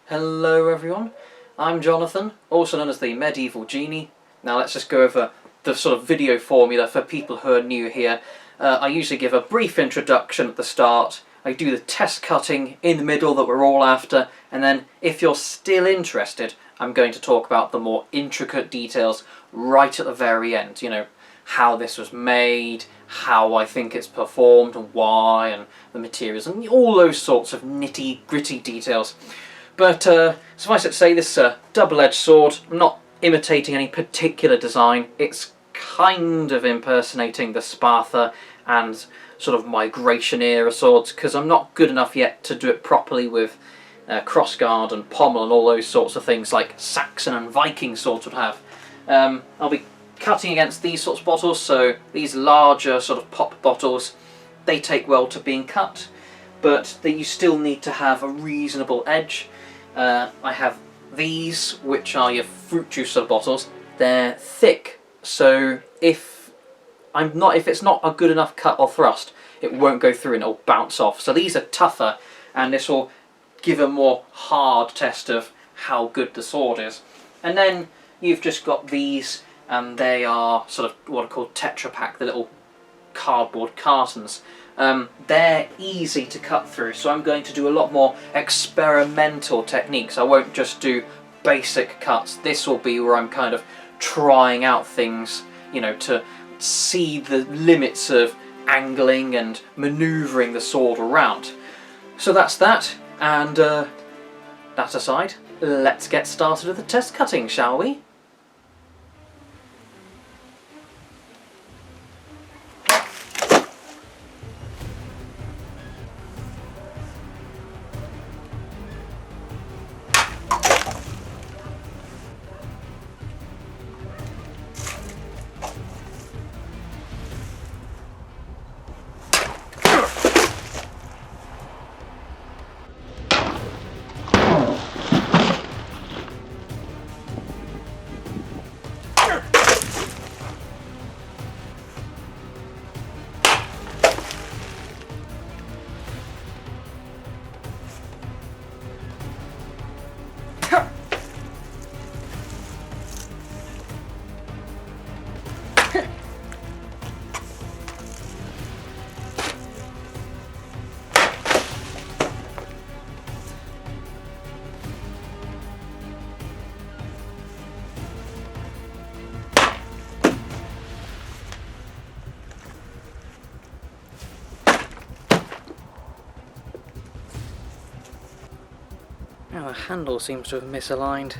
Hello everyone, I'm Jonathan, also known as the Medieval Genie. Now let's just go over the sort of video formula for people who are new here. I usually give a brief introduction at the start, I do the test cutting in the middle that we're all after, and then if you're still interested, I'm going to talk about the more intricate details right at the very end. You know, how this was made, how I think it's performed and why, and the materials, and all those sorts of nitty-gritty details. But suffice it to say, this is a double-edged sword. I'm not imitating any particular design. It's kind of impersonating the Spatha and sort of migration era swords, because I'm not good enough yet to do it properly with crossguard and pommel and all those sorts of things like Saxon and Viking swords would have. I'll be cutting against these sorts of bottles, so these larger sort of pop bottles, they take well to being cut, but you still need to have a reasonable edge. I have these, which are your fruit juice sort of bottles. They're thick, so if it's not a good enough cut or thrust, it won't go through and it'll bounce off. So these are tougher, and this will give a more hard test of how good the sword is. And then you've just got these, and they are sort of what are called Tetra Pak, the little cardboard cartons. They're easy to cut through, so I'm going to do a lot more experimental techniques. I won't just do basic cuts. This will be where I'm kind of trying out things, you know, to see the limits of angling and manoeuvring the sword around. So that's that, and that aside, let's get started with the test cutting, shall we? Now the handle seems to have misaligned.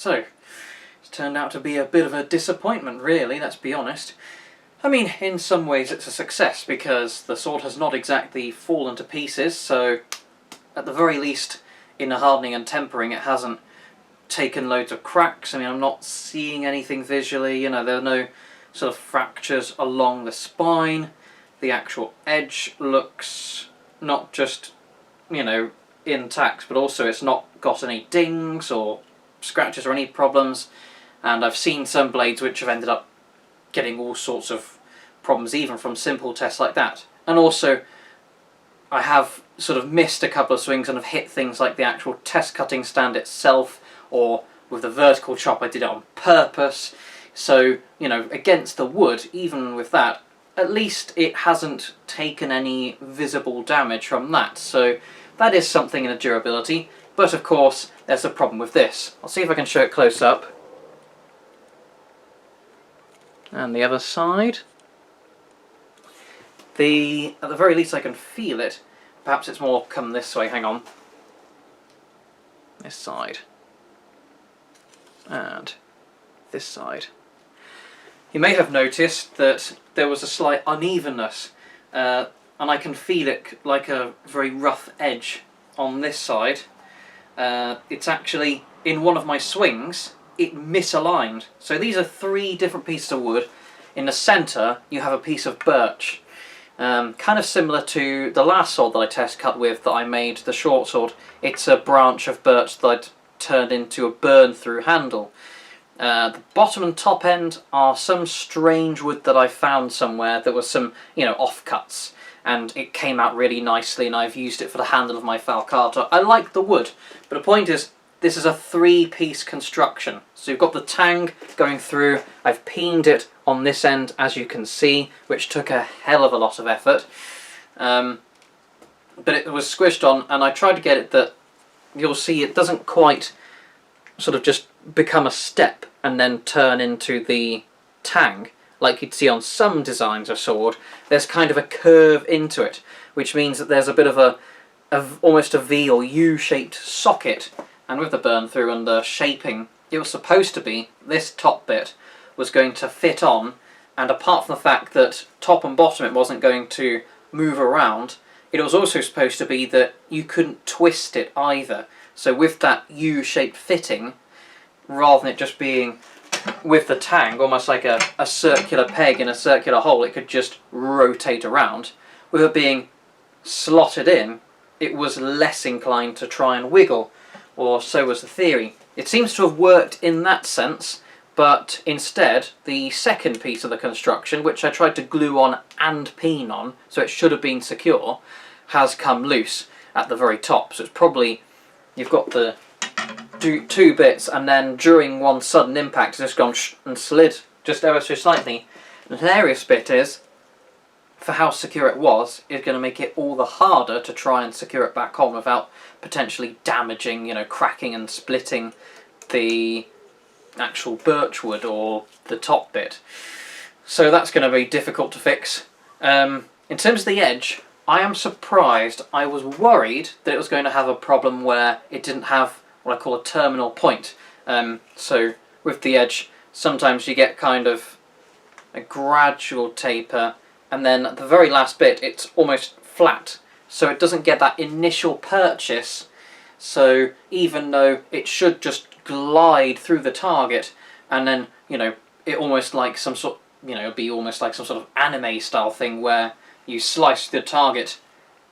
So, it's turned out to be a bit of a disappointment, really, let's be honest. I mean, in some ways it's a success, because the sword has not exactly fallen to pieces, so at the very least, in the hardening and tempering, it hasn't taken loads of cracks. I mean, I'm not seeing anything visually, you know, there are no sort of fractures along the spine. The actual edge looks not just, you know, intact, but also it's not got any dings or scratches or any problems. And I've seen some blades which have ended up getting all sorts of problems, even from simple tests like that. And also, I have sort of missed a couple of swings and have hit things like the actual test cutting stand itself, or with the vertical chop I did it on purpose. So, you know, against the wood, even with that, at least it hasn't taken any visible damage from that. So that is something in the durability. But of course, there's a problem with this. I'll see if I can show it close up. And the other side. At the very least I can feel it. Perhaps it's more come this way, hang on. This side. And this side. You may have noticed that there was a slight unevenness, and I can feel it like a very rough edge on this side. It's actually, in one of my swings, it misaligned. So these are 3 different pieces of wood. In the centre, you have a piece of birch. Kind of similar to the last sword that I test cut with that I made, the short sword. It's a branch of birch that I'd turned into a burn-through handle. The bottom and top end are some strange wood that I found somewhere that was some, you know, offcuts. And it came out really nicely, and I've used it for the handle of my falcata. I like the wood, but the point is, this is a 3-piece construction. So you've got the tang going through, I've peened it on this end, as you can see, which took a hell of a lot of effort. But it was squished on, and I tried to get it that, you'll see it doesn't quite sort of just become a step and then turn into the tang, like you'd see on some designs of sword. There's kind of a curve into it, which means that there's a bit of almost a V or U-shaped socket. And with the burn through and the shaping, it was supposed to be, this top bit was going to fit on, and apart from the fact that top and bottom it wasn't going to move around, it was also supposed to be that you couldn't twist it either. So with that U-shaped fitting, rather than it just being with the tang, almost like a circular peg in a circular hole, it could just rotate around. With it being slotted in, it was less inclined to try and wiggle, or so was the theory. It seems to have worked in that sense, but instead, the second piece of the construction, which I tried to glue on and peen on, so it should have been secure, has come loose at the very top. So it's probably, you've got the 2 bits, and then during one sudden impact it's just gone and slid just ever so slightly. The hilarious bit is, for how secure it was, is going to make it all the harder to try and secure it back on without potentially damaging, you know, cracking and splitting the actual birchwood or the top bit. So that's going to be difficult to fix. In terms of the edge, I am surprised. I was worried that it was going to have a problem where it didn't have what I call a terminal point. So with the edge, sometimes you get kind of a gradual taper, and then at the very last bit it's almost flat, so it doesn't get that initial purchase. So even though it should just glide through the target, and then, you know, it almost like some sort, you know, it'd be almost like some sort of anime style thing where you slice the target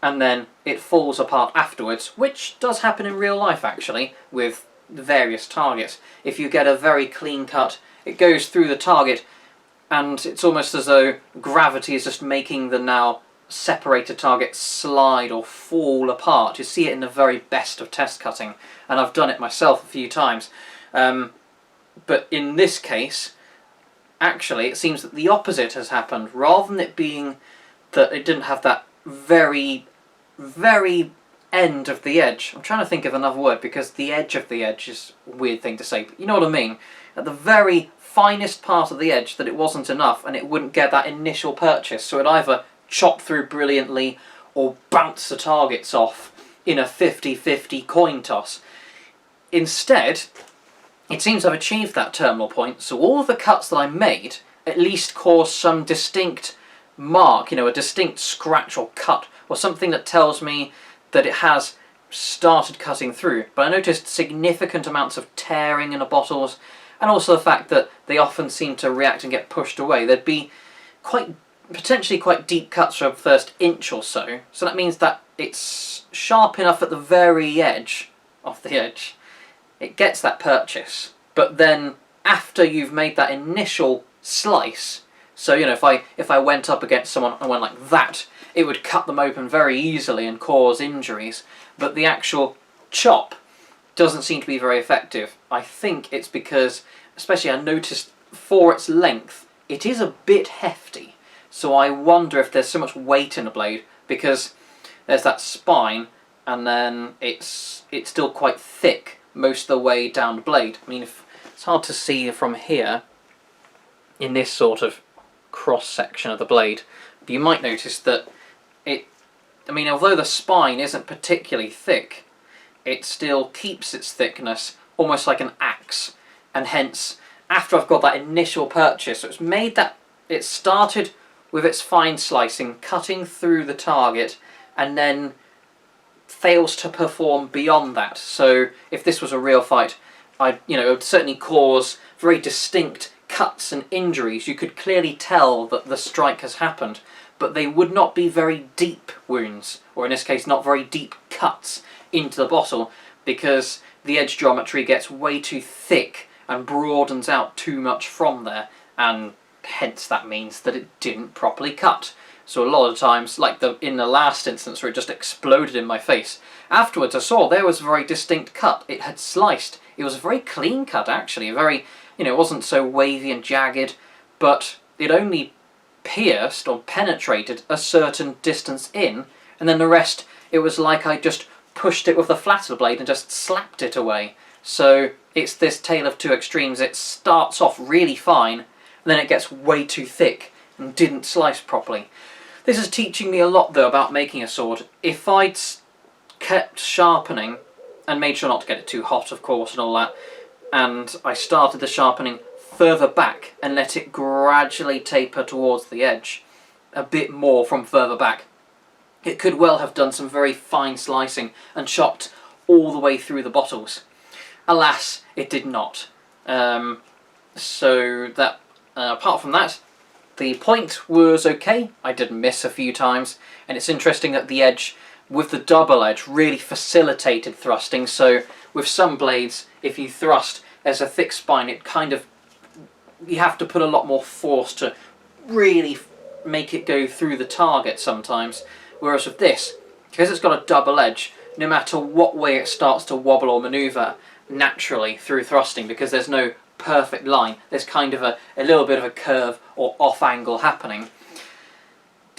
and then it falls apart afterwards, which does happen in real life actually with various targets. If you get a very clean cut, it goes through the target, and it's almost as though gravity is just making the now separated target slide or fall apart. You see it in the very best of test cutting, and I've done it myself a few times. But in this case, actually, it seems that the opposite has happened. Rather than it being that it didn't have that very, very end of the edge. I'm trying to think of another word, because the edge of the edge is a weird thing to say, but you know what I mean. At the very finest part of the edge, that it wasn't enough and it wouldn't get that initial purchase, so it either chop through brilliantly or bounce the targets off in a 50-50 coin toss. Instead, it seems I've achieved that terminal point, so all of the cuts that I made at least cause some distinct mark, you know, a distinct scratch or cut, or something that tells me that it has started cutting through. But I noticed significant amounts of tearing in the bottles, and also the fact that they often seem to react and get pushed away. There'd be potentially quite deep cuts for the first inch or so, so that means that it's sharp enough at the very edge of the edge. It gets that purchase, but then after you've made that initial slice, so you know, if I went up against someone and went like that, it would cut them open very easily and cause injuries, but the actual chop doesn't seem to be very effective. I think it's because, especially I noticed for its length, it is a bit hefty, so I wonder if there's so much weight in the blade, because there's that spine and then it's still quite thick most of the way down the blade. I mean, it's hard to see from here in this sort of cross section of the blade, but you might notice that although the spine isn't particularly thick, it still keeps its thickness almost like an axe, and hence after I've got that initial purchase, so it's made that it started with its fine slicing cutting through the target and then fails to perform beyond that. So if this was a real fight, it would certainly cause very distinct cuts and injuries. You could clearly tell that the strike has happened, but they would not be very deep wounds, or in this case not very deep cuts into the bottle, because the edge geometry gets way too thick and broadens out too much from there, and hence that means that it didn't properly cut. So a lot of times, like in the last instance where it just exploded in my face, afterwards I saw there was a very distinct cut. It had sliced. It was a very clean cut actually, it wasn't so wavy and jagged, but it only pierced or penetrated a certain distance in, and then the rest, it was like I just pushed it with the flat of the blade and just slapped it away. So it's this tale of two extremes. It starts off really fine, and then it gets way too thick and didn't slice properly. This is teaching me a lot though about making a sword. If I'd kept sharpening, and made sure not to get it too hot of course and all that, and I started the sharpening further back and let it gradually taper towards the edge a bit more from further back, it could well have done some very fine slicing and chopped all the way through the bottles. Alas, it did not. So that, apart from that, the point was okay. I did miss a few times, and it's interesting that the edge with the double edge really facilitated thrusting. So with some blades, if you thrust, there's a thick spine, you have to put a lot more force to really make it go through the target sometimes. Whereas with this, because it's got a double edge, no matter what way it starts to wobble or manoeuvre naturally through thrusting, because there's no perfect line, there's kind of a little bit of a curve or off angle happening.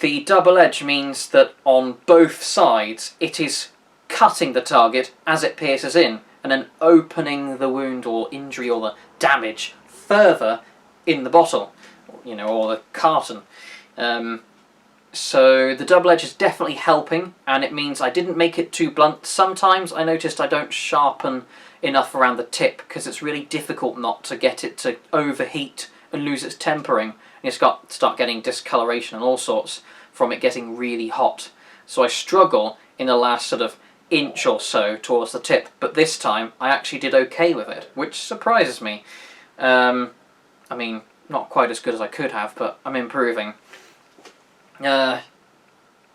The double edge means that on both sides it is cutting the target as it pierces in, and then opening the wound or injury or the damage further in the bottle, or the carton. So the double edge is definitely helping, and it means I didn't make it too blunt. Sometimes I noticed I don't sharpen enough around the tip, because it's really difficult not to get it to overheat and lose its tempering. And it's got to start getting discoloration and all sorts from it getting really hot. So I struggle in the last sort of inch or so towards the tip, but this time I actually did okay with it, which surprises me. I mean, not quite as good as I could have, but I'm improving. The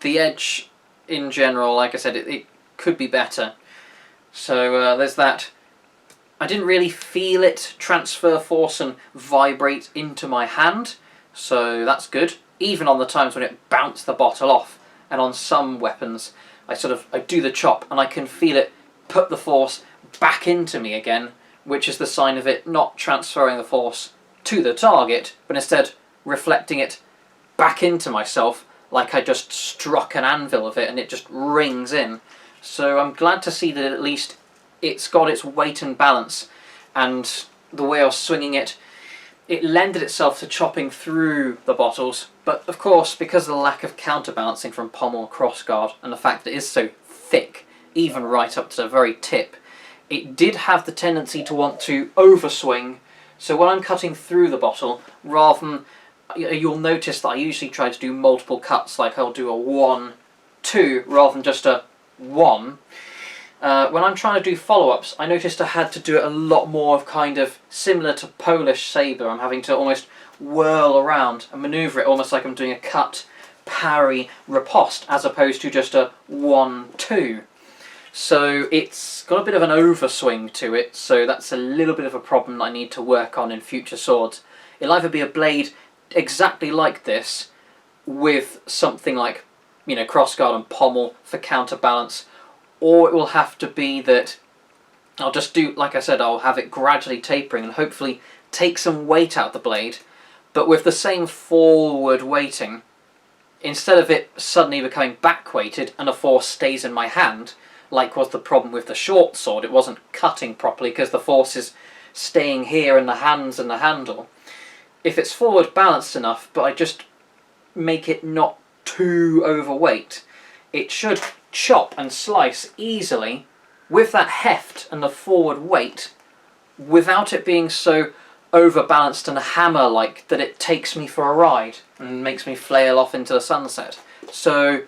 edge in general, like I said, it could be better. So there's that. I didn't really feel it transfer force and vibrate into my hand, so that's good. Even on the times when it bounced the bottle off, and on some weapons I do the chop and I can feel it put the force back into me again, which is the sign of it not transferring the force to the target, but instead reflecting it back into myself, like I just struck an anvil of it and it just rings in. So I'm glad to see that at least it's got its weight and balance, and the way I was swinging it, it lended itself to chopping through the bottles. But of course, because of the lack of counterbalancing from pommel crossguard and the fact that it is so thick, even right up to the very tip, it did have the tendency to want to overswing. So when I'm cutting through the bottle, rather than, you'll notice that I usually try to do multiple cuts, like I'll do a 1, 2, rather than just a 1. When I'm trying to do follow-ups, I noticed I had to do it a lot more of kind of similar to Polish sabre. I'm having to almost whirl around and manoeuvre it almost like I'm doing a cut, parry, riposte, as opposed to just a 1, 2. So it's got a bit of an overswing to it, so that's a little bit of a problem that I need to work on in future swords. It'll either be a blade exactly like this, with something like, you know, crossguard and pommel for counterbalance, or it will have to be that I'll just do, like I said, I'll have it gradually tapering and hopefully take some weight out the blade, but with the same forward weighting, instead of it suddenly becoming back weighted and the force stays in my hand, like was the problem with the short sword. It wasn't cutting properly because the force is staying here in the hands and the handle. If it's forward balanced enough, but I just make it not too overweight, it should chop and slice easily with that heft and the forward weight without it being so overbalanced and hammer-like that it takes me for a ride and makes me flail off into the sunset. So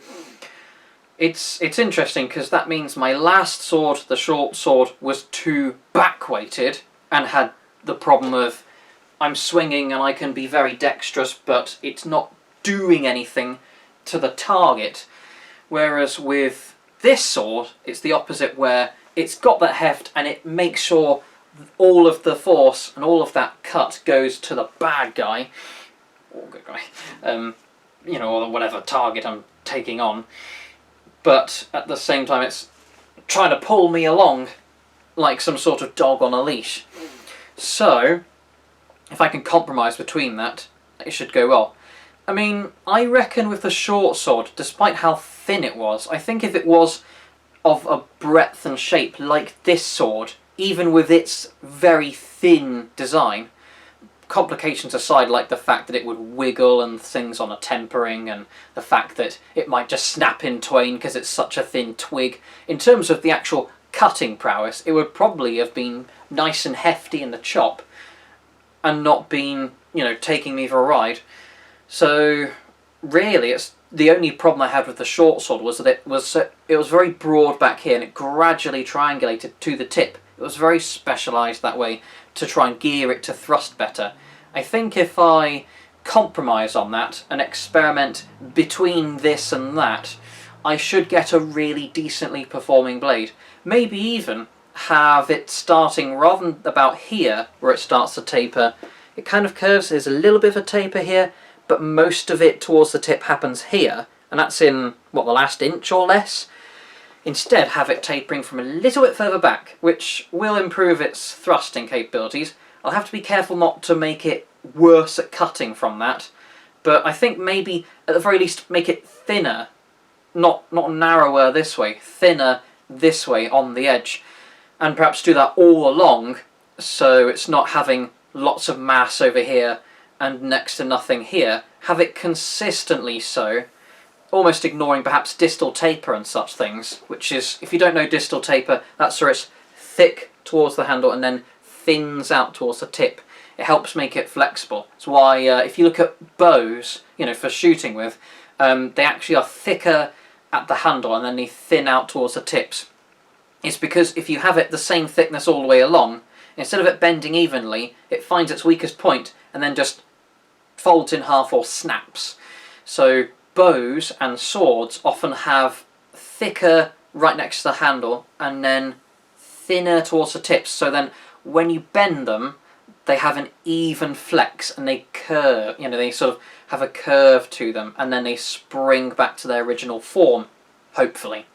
it's interesting because that means my last sword, the short sword, was too back-weighted and had the problem of I'm swinging and I can be very dexterous, but it's not doing anything to the target. Whereas with this sword, it's the opposite, where it's got that heft and it makes sure all of the force and all of that cut goes to the bad guy, or good guy, you know, or whatever target I'm taking on. But at the same time, it's trying to pull me along like some sort of dog on a leash. So if I can compromise between that, it should go well. I mean, I reckon with the short sword, despite how thin it was, I think if it was of a breadth and shape like this sword, even with its very thin design, complications aside, like the fact that it would wiggle and things on a tempering, and the fact that it might just snap in twain because it's such a thin twig, in terms of the actual cutting prowess, it would probably have been nice and hefty in the chop and not been, you know, taking me for a ride. So really, it's the only problem I had with the short sword was that it was very broad back here and it gradually triangulated to the tip. It was very specialised that way to try and gear it to thrust better. I think if I compromise on that and experiment between this and that, I should get a really decently performing blade. Maybe even have it starting rather than about here where it starts to taper. It kind of curves, there's a little bit of a taper here, but most of it towards the tip happens here, and that's in, what, the last inch or less? Instead, have it tapering from a little bit further back, which will improve its thrusting capabilities. I'll have to be careful not to make it worse at cutting from that, but I think maybe, at the very least, make it thinner, not narrower this way, thinner this way on the edge, and perhaps do that all along, so it's not having lots of mass over here and next to nothing here. Have it consistently so, almost ignoring perhaps distal taper and such things, which is, if you don't know distal taper, that's where it's thick towards the handle and then thins out towards the tip. It helps make it flexible. That's why if you look at bows, you know, for shooting with, they actually are thicker at the handle and then they thin out towards the tips. It's because if you have it the same thickness all the way along, instead of it bending evenly, it finds its weakest point and then just folds in half or snaps. So bows and swords often have thicker right next to the handle and then thinner towards the tips, so then when you bend them they have an even flex and they curve, you know, they sort of have a curve to them and then they spring back to their original form, hopefully.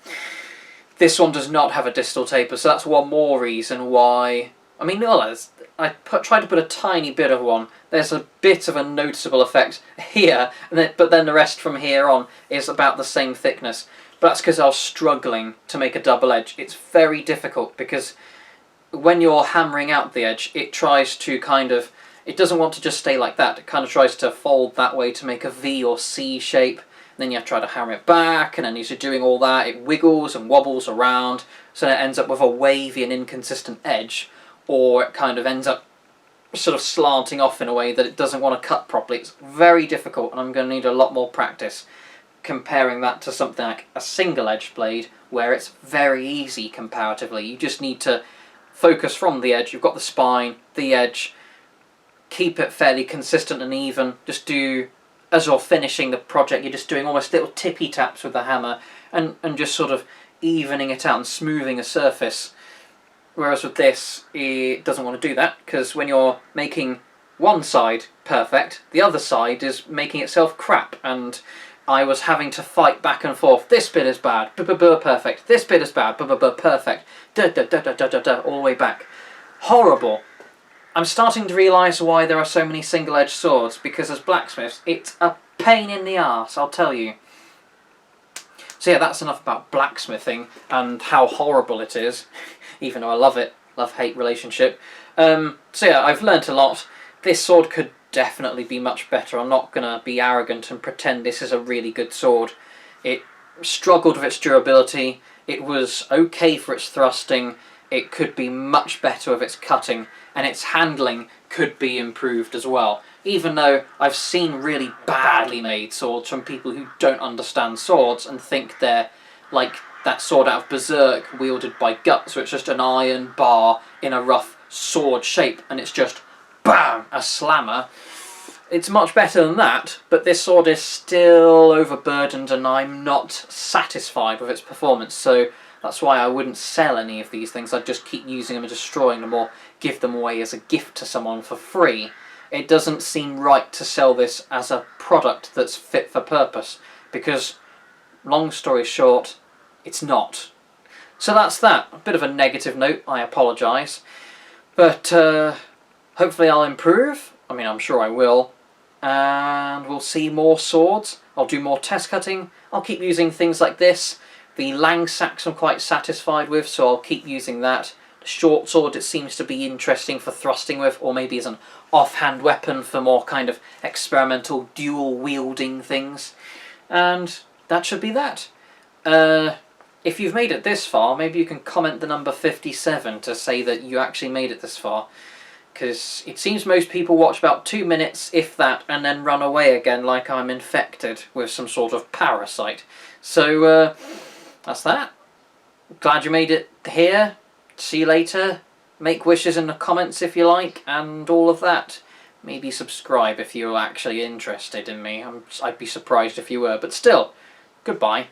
This one does not have a distal taper, so that's one more reason why. I mean, I tried to put a tiny bit of one. There's a bit of a noticeable effect here, but then the rest from here on is about the same thickness. But that's because I was struggling to make a double edge. It's very difficult because when you're hammering out the edge, it tries to kind of, it doesn't want to just stay like that. It kind of tries to fold that way to make a V or C shape. Then you have to try to hammer it back, and then as you're doing all that, it wiggles and wobbles around. so it ends up with a wavy and inconsistent edge, or it kind of ends up sort of slanting off in a way that it doesn't want to cut properly. It's very difficult, and I'm going to need a lot more practice comparing that to something like a single-edged blade, where it's very easy comparatively. You just need to focus from the edge. You've got the spine, the edge, keep it fairly consistent and even. Just do, as you're finishing the project, you're just doing almost little tippy taps with the hammer and just sort of evening it out and smoothing a surface. Whereas with this, it doesn't want to do that, because when you're making one side perfect, the other side is making itself crap, and I was having to fight back and forth. This bit is bad, perfect. This bit is bad, perfect. All the way back. Horrible. I'm starting to realise why there are so many single-edged swords, because as blacksmiths, it's a pain in the arse, I'll tell you. So yeah, that's enough about blacksmithing and how horrible it is, even though I love it. Love-hate relationship. So yeah, I've learnt a lot. This sword could definitely be much better. I'm not going to be arrogant and pretend this is a really good sword. It struggled with its durability. It was okay for its thrusting. It could be much better with its cutting, and its handling could be improved as well. Even though I've seen really badly made swords from people who don't understand swords and think they're like that sword out of Berserk wielded by Guts, where it's just an iron bar in a rough sword shape, and it's just BAM! A slammer. It's much better than that, but this sword is still overburdened and I'm not satisfied with its performance, so that's why I wouldn't sell any of these things. I'd just keep using them and destroying them, or give them away as a gift to someone for free. It doesn't seem right to sell this as a product that's fit for purpose, because, long story short, it's not. So that's that. A bit of a negative note, I apologise. But hopefully I'll improve. I mean, I'm sure I will. And we'll see more swords. I'll do more test cutting. I'll keep using things like this. The Langsacks I'm quite satisfied with, so I'll keep using that. The short sword, it seems to be interesting for thrusting with, or maybe as an offhand weapon for more kind of experimental dual wielding things. And that should be that. If you've made it this far, maybe you can comment the number 57 to say that you actually made it this far. Because it seems most people watch about 2 minutes, if that, and then run away again like I'm infected with some sort of parasite. So, that's that. Glad you made it here. See you later. Make wishes in the comments if you like, and all of that. Maybe subscribe if you're actually interested in me. I'd be surprised if you were, but still, goodbye.